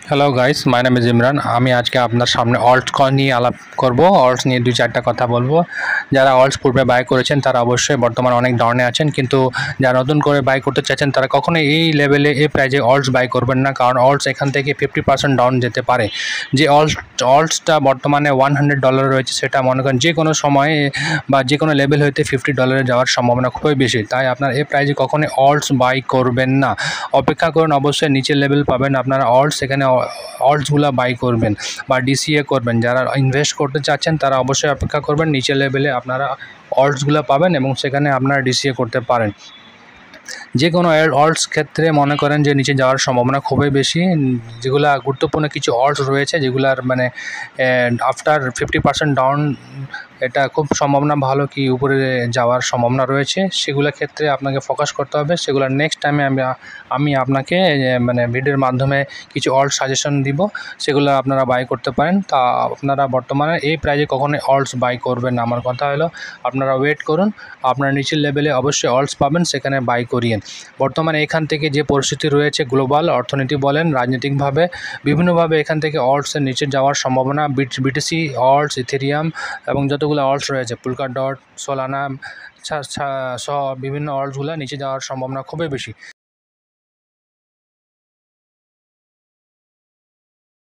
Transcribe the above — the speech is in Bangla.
Hello guys, my name is Imran. আমি আজকে আপনার সামনে অল্টস কয়েন নিয়ে আলাপ করব। অল্টস নিয়ে দুই চারটা কথা বলবো। যারা অল্টস পূর্বে বাই করেছেন তারা অবশ্যই বর্তমানে অনেক ডাউনে আছেন, কিন্তু যারা নতুন করে বাই করতে চাচ্ছেন তারা কখনোই এই লেভেলে এই প্রাইজে অল্টস বাই করবেন না, কারণ অল্টস এখান থেকে 50% ডাউন যেতে পারে। যে অল্টসটা বর্তমানে $100 রয়েছে, সেটা মনে করেন যে কোনো সময়ে বা যে কোনো লেভেল হইতে $50 যাওয়ার সম্ভাবনা খুবই বেশি। তাই আপনার এই প্রাইজে কখনোই অল্টস বাই করবেন না, অপেক্ষা করুন। অবশ্যই নিচের লেভেল পাবেন আপনারা অল্টস, এখানে অল্টসগুলো বাই করবেন বা ডিসিএ করবেন। যারা ইনভেস্ট করতে চাচ্ছেন তারা অবশ্যই অপেক্ষা করবেন, নিচের লেভেলে আপনারা অল্টসগুলো পাবেন এবং সেখানে আপনারা ডিসিএ করতে পারেন। যে কোনো অল্টস ক্ষেত্রে মনে করেন যে নিচে যাওয়ার সম্ভাবনা খুবই বেশি। যেগুলা গুরুত্বপূর্ণ কিছু অল্টস রয়েছে যেগুলার মানে আফটার 50% ডাউন, এটা খুব সম্ভাবনা ভালো কি উপরে যাওয়ার সম্ভাবনা রয়েছে। সেগুলোর ক্ষেত্রে আপনাকে ফোকাস করতে হবে। সেগুলো নেক্সট টাইমে আমি আপনাকে মানে ভিডিওর মাধ্যমে কিছু অল্টস সাজেশন দিব, সেগুলো আপনারা বাই করতে পারেন। তা আপনারা বর্তমানে এই প্রাইজে কখনোই অল্টস বাই করবেন না। আমার কথা হলো আপনারা ওয়েট করুন, আপনারা নিচের লেভেলে অবশ্যই অল্টস পাবেন, সেখানে বাই করিয়েন। বর্তমানে এখান থেকে যে পরিস্থিতি রয়েছে, গ্লোবাল অর্থনীতি বলেন, রাজনৈতিকভাবে বিভিন্নভাবে এখান থেকে অল্টসের নিচে যাওয়ার সম্ভাবনা, বিটিসি, অল্টস, ইথেরিয়াম এবং যতগুলো অল্টস রয়েছে, পুলকাডট, সোলানা সহ বিভিন্ন অল্টসগুলো নিচে যাওয়ার সম্ভাবনা খুবই বেশি।